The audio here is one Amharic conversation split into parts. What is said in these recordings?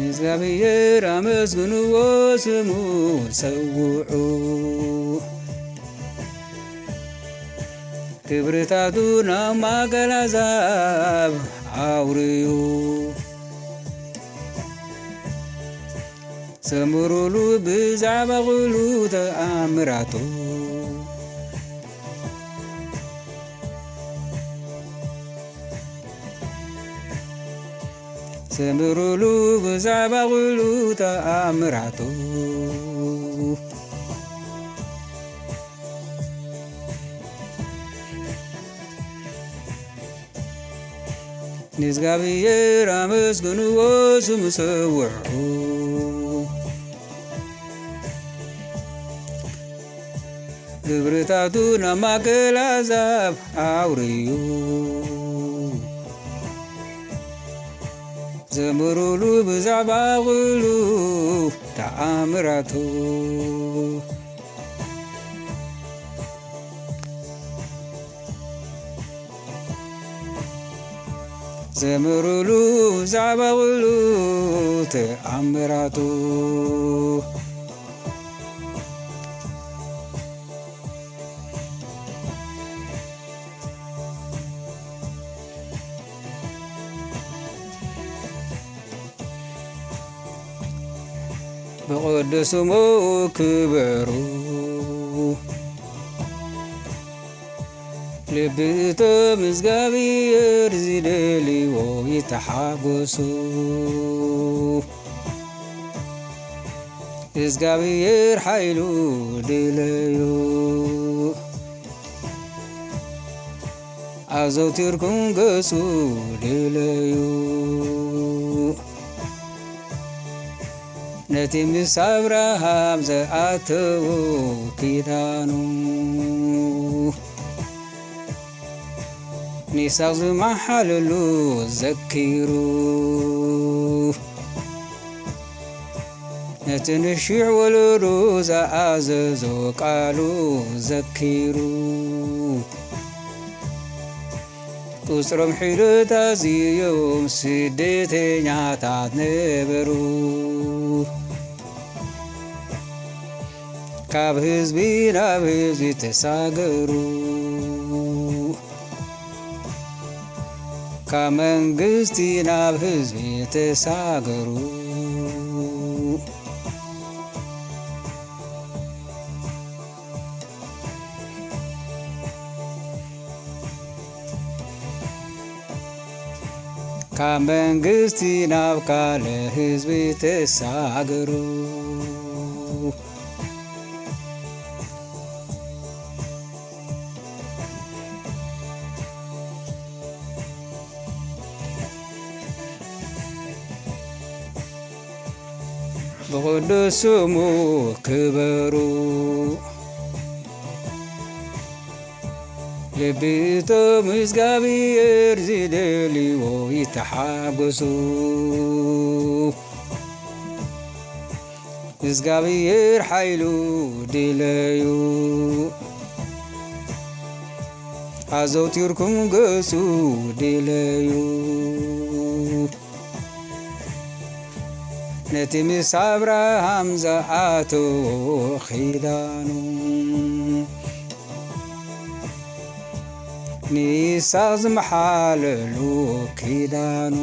እግዚአብሔር አመስግንዎ ስሙን ሰውዑ ክብርታቱን ኣብ ማእከል ኣሕዛብ ኣውርዩ ዘምሩሉ ብዛዕባ ኩሉ ተኣምራቱ ዘምሩሉ ብዛዕባ ኩሉ ተኣምራቱ ንእግዚአብሔር አመስግንዎ ስሙን ሰውዑ ክብርታቱን ኣብ ማእከል ኣሕዛብ ኣውርዩ ዘምሩሉ ብዛዕባ ኩሉ ተኣምራቱ ዘምሩሉ ብዛዕባ ኩሉ ተኣምራቱ ብቅዱስ ስሙ ክበሩ ልቢ እቶም እግዚአብሔር ዝደልይዎ ይተሓጐሱ እግዚአብሔር ሓይሉ ድለዩ ኣዘውቲርኩም ገጹ ድለዩ ነቲ ምስ አብርሃም ዘኣተዎ ኪዳኑ ንይስሐቅ ዝመሓለሉ ዘኪሩ ነቲ ንሽዕ ወለዱ ዝኣዘዞ ቃሉ ዘኪሩ ቁፅሮም ሒደታት እዮም ስደተኛታት ነበሩ ካብ ህዝቢ ናብ ህዝቢ ተሳገሩ ካብ መንግስቲ ናብ ህዝቢ ተሳገሩ ካብ መንግስቲ ናብ ካልእ ህዝቢ ተሳገሩ ብቅዱስ ስሙ ክበሩ ልቢ እቶም እግዚአብሔር ዝደልይዎ ይተሓጐሱ እግዚአብሔር ሓይሉ ድለዩ ኣዘውቲርኩም ገጹ ድለዩ ነቲ ምስ አብርሃም ዝኣተዎ ኪዳኑ ንይስሐቅ ዝመሓለሉ ኪዳኑ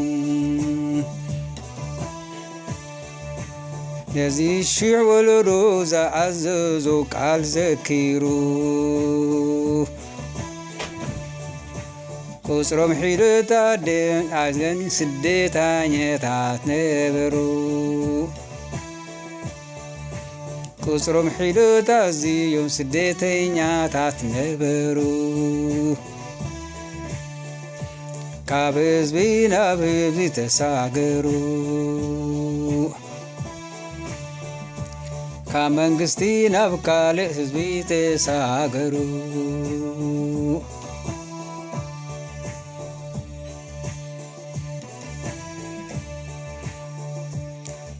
ነዚ ሽዕ ወለዶ ዝኣዘዞ ቃል ዘኪሩ ቁፅሮም ሒደታት ደን ስደተኛታት ነበሩ ቁፅሮም ሒደታት እዚኦም ስደተኛታት ነበሩ ካብ ህዝቢ ናብ ህዝቢ ተሳገሩ ካብ መንግስቲ ናብ ካልእ ህዝቢ ተሳገሩ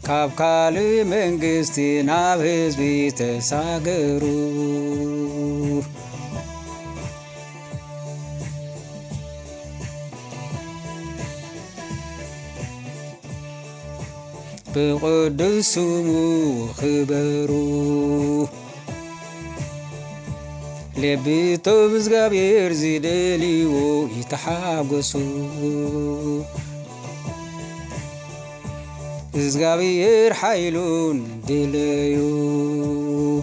ካብ ካልእ መንግስቲ ናብ ህዝቢ ተሳገሩ بقدس سمو خبرو لبيتو بزغابير زيدليو يتحاقسو زغابير حيلون دليو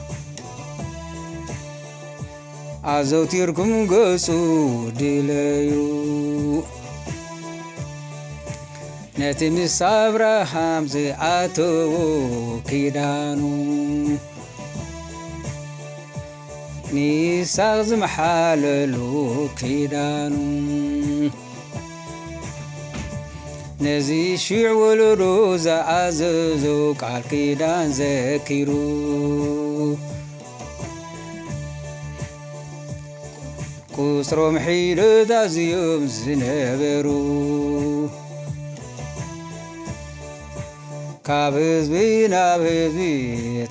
عزوتيركم قسو دليو نتمس أبراهام زعاتو كيدانو ميساغ محللو كيدانو نزي شيع والروز عززو قال كيدان زكيرو قصرو محيل دازيوم زنبرو ካብ ህዝቢ ናብ ህዝቢ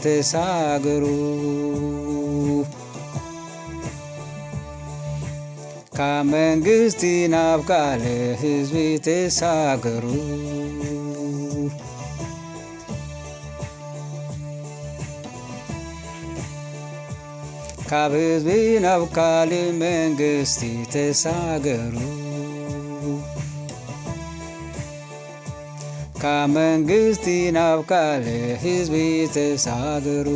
ተሳገሩ ካብ መንግስቲ ናብ ካልእ ህዝቢ ተሳገሩ ካብ ህዝቢ ናብ ካልእ መንግስቲ ተሳገሩ ካብ መንግስቲ ናብ ካልእ ህዝቢ ተሳገሩ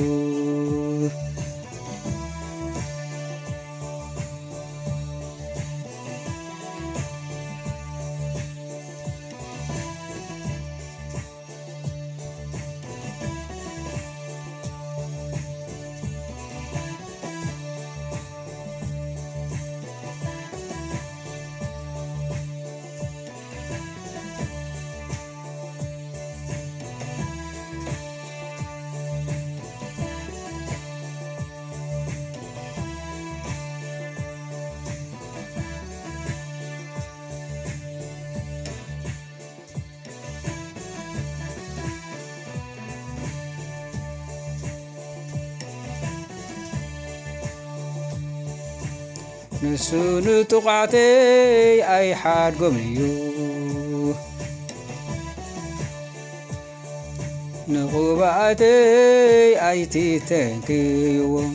ንሱ ንጥቋዕተይ ኣይሓድጎምን እዩ ንቑባኣተይ ኣይትተንክይዎም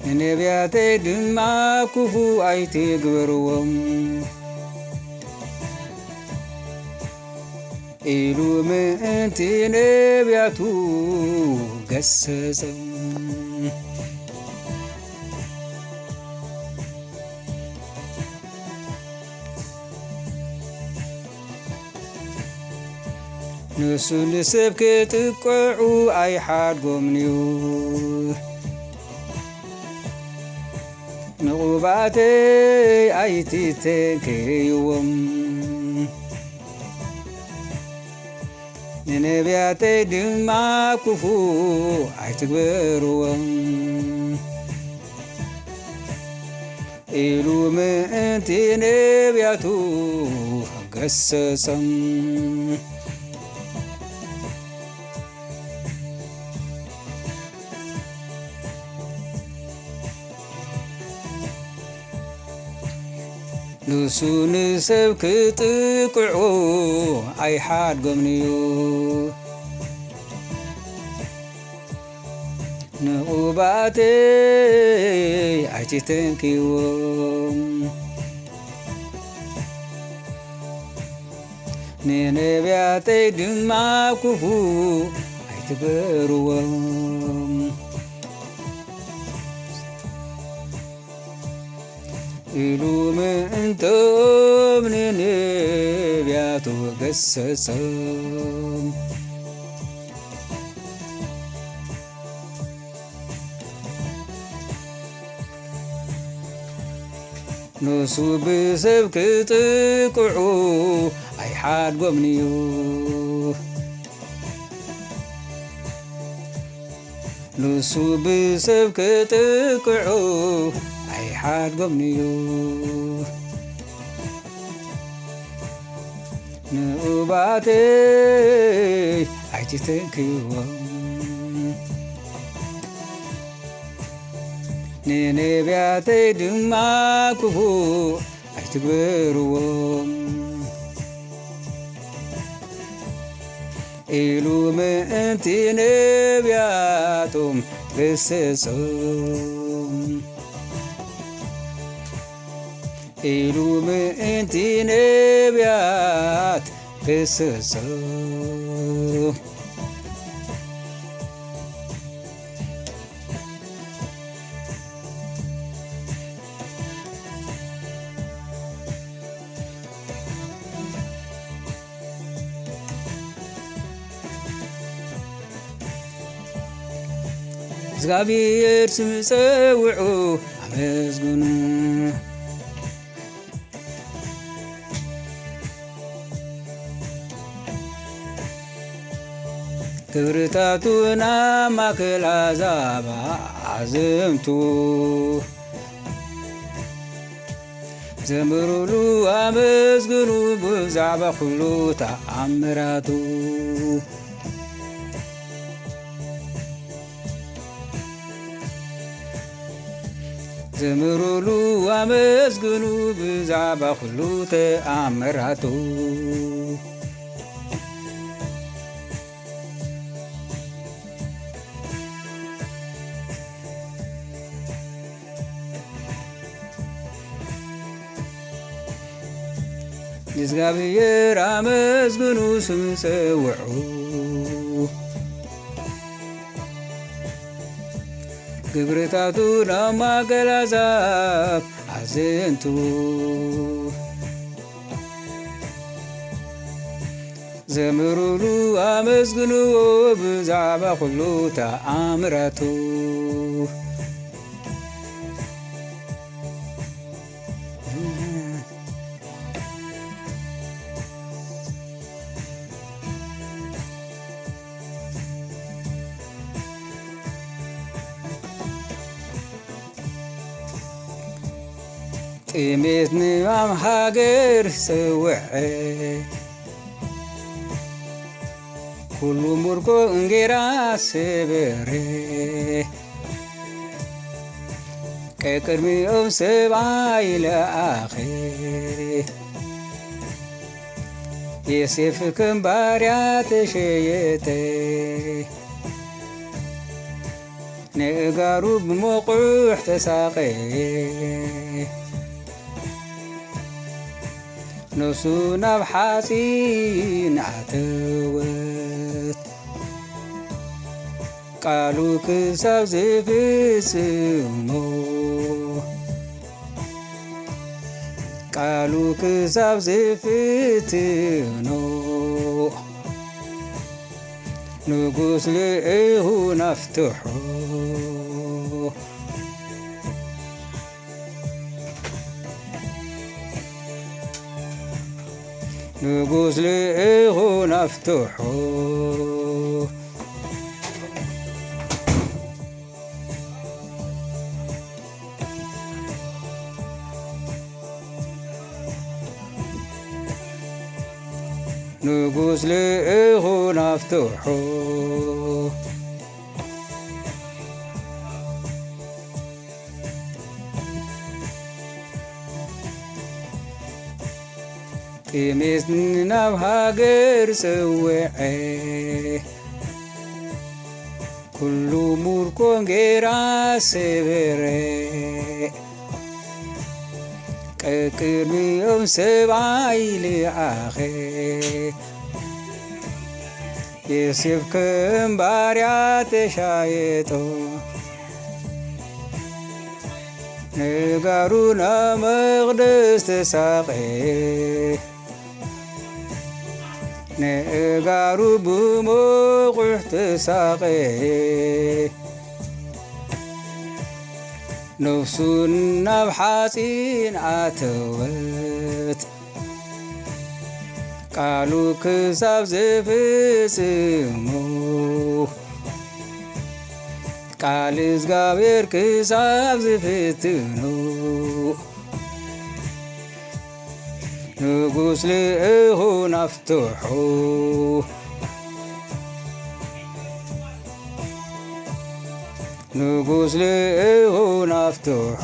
ንነቢያተይ ድማ ክፉ ኣይትግበርዎም ኢሉ ምእንቲ ነቢያቱ ገሰጸም ንሱ ንሰብ ክጥቅዑ ኣይሓድጎምን እዩ ንቑባኣተይ ኣይትተንክይዎም ንነቢያተይ ድማ ክፉ ኣይትግበርዎም ኢሉ ምእንቲ ነቢያቱ ገሰጸም ንሱ ንሰብ ክጥቅዑ ኣይሓድጎምን እዩ ንቑባኣተይ ኣይትተንክይዎም ንነቢያተይ ድማ ክፉ ኣይትግበርዎም ኢሉ ምእንቶም ንነቢያቱ ገሰጸም ንሱ ብሰብ ክጥቅዑ ኣይሓድጎምን እዩ ንሱ ብሰብ ክጥቅዑ ኣይሓድጎምን እዩ ንቑባኣተይ ኣይትተንክይዎም ንነቢያተይ ድማ ክፉ ኣይትግበርዎም ኢሉ ምእንቲ ነቢያቶም ክስጾም ኢሉ ምእንቲ ነቢያት ክስጾም እግዚአብሔር ስም ጸውዑ አመስግኑ ክብርታቱን ማእከል አሕዛብ አዕዝምቱ ዘምሩሉ አመስግኑ ብዛዕባ ኩሉ ተአምራቱ ዘምሩሉ አመስግኑ ብዛዕባ ኩሉ ተአምራቱ እግዚአብሔር አመስግኑ ስም ጸውዑ ክብርታቱን ማእከል አሕዛብ አዕዝምቱ ዘምሩሉ አመስግኑ ብዛዕባ ኩሉ ተአምራቱ ጥሜት ንማም ሃገር ጽውዐ ኩሉ ምርኮ እንጌራ ሰበረ ከቅድሚኦም ሰብኣይ ለኣኸ ዮሴፍ ከም ባርያ ተሸየጠ ንእጋሩ ብመቁሕ ተሳቀየ ነፍሱ ናብ ሓፂን ኣተወት ቃሉ ክሳብ ዝፍጽሞ ቃሉ ክሳብ ዝፍትኖ ንጉስ ልኢኹን ኣፍትሖ ንጉስ ልኢኹን ኣፍትሖ ንጉስ ልኢኹን ኣፍትሖ ጥሜት ናብ ሃገር ጽውዐ ኩሉ ምርኮ ጌራ ሰበረ ከቅድሚኦም ሰብኣይ ለኣኸ ዮሴፍ ከም ባርያ ተሻየጦ ንጋሩ ናብ መቕደስ ተሳቀየ ንእጋሩ ብመቁሕ ተሳቀየ ነፍሱ ናብ ሓፂን ኣተወት ቃሉ ክሳብ ዝፍጽሞ ቃል እግዚአብሔር ክሳብ ዝፍትኖ ንጉስ ልኢኹን ኣፍትሖ ንጉስ ልኢኹን ኣፍትሖ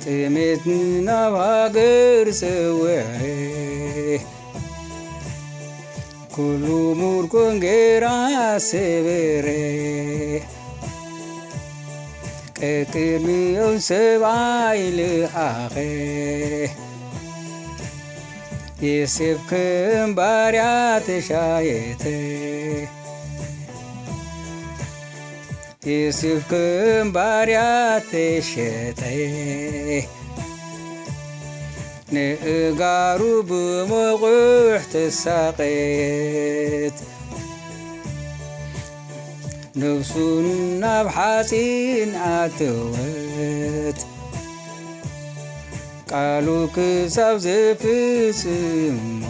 ጥሜት ናብ ሃገር ጽውዐ ኩሉ ሙርኮን ጌራ ሰበረ ቅድሚኦም ሰብኣይ ልኣኸ ዮሴፍ ከም ባርያ ተሻየተ ዮሴፍ ከም ባርያ ተሸጠ ንእጋሩ ብመቑሕ ተሳቐየት ነፍሱን ናብ ሓፂን ኣተወት ቃሉ ክሳብ ዘፍጽሞ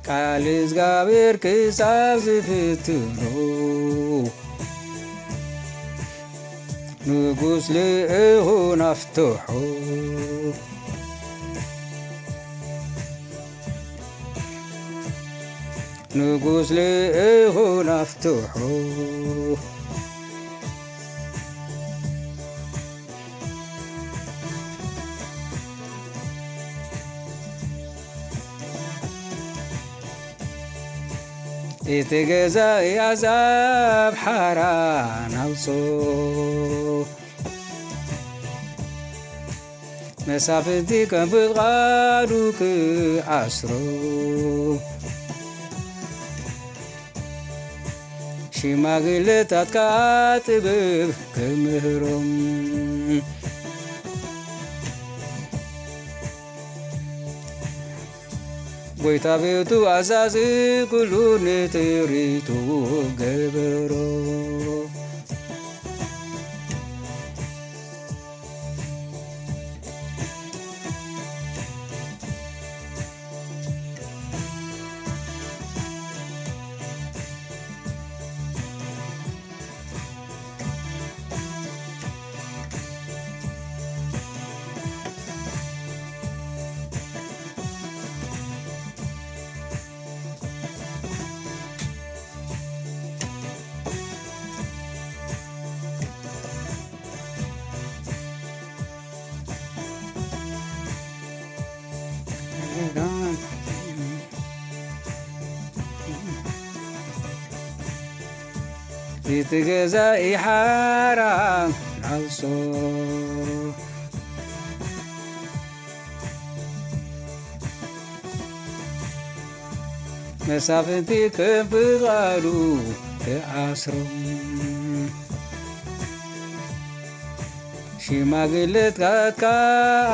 ቃል እግዚአብሔር ክሳብ ዝፍትኖ ንጉሥ ልእኹን ኣፍትሖ ንጉሥ ልእኹን ኣፍትሖ እቲ ገዛኢ ኣሕዛብ ሓራን ኣውጾ መሳፍንቲ ከም ፍቓዱ ክኣስሮ ሽማግለታት ከዓ ጥበብ ክምህሮም ጎይታ ቤቱ ኣዛዚ ኩሉ ንጥሪቱ ገበሮ እቲ ገዛኢ ሓራን ኣውጾ መሳፍንቲ ከም ፍቓዱ ክኣስሮም ሽማግለታት ከዓ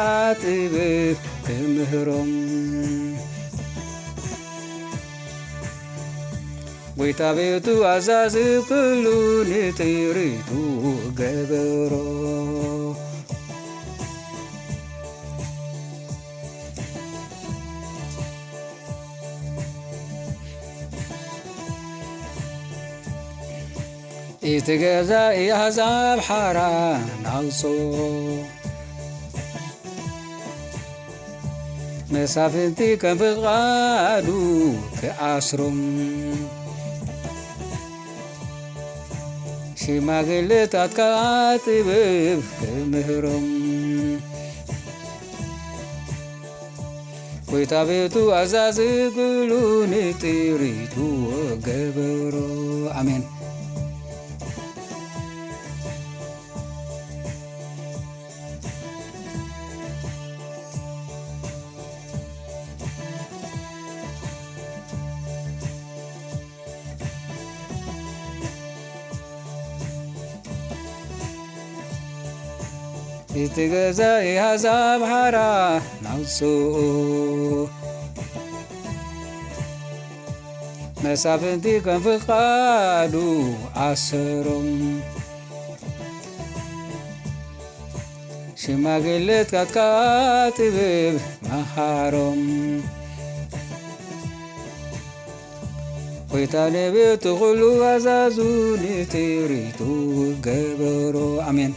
ጥበብ ክምህሮም ጎይታ ቤቱ ኣዛዚ ኩሉ ንጥሪቱ ገበሮ እቲ ገዛኢ ኣሕዛብ ሓራን ኣውጾ መሳፍንቲ ከም ፍቓዱ ክኣስሮም ሽማግለታት ከዓ ጥበብ ክምህሮም ጎይታ ቤቱ ኣዛዚ ኩሉ ንጥሪቱ ገበሮ ኣሜን። እቲ ገዛኢ ኣሕዛብ ሓራን ኣውጾ መሳፍንቲ ከም ፍቓዱ ኣሰሮም ሽማግለታት ከዓ ጥበብ መሃሮም ጎይታ ንቤቱ ኩሉ ኣዛዙ ንጥሪቱ ገበሮ ኣሜን።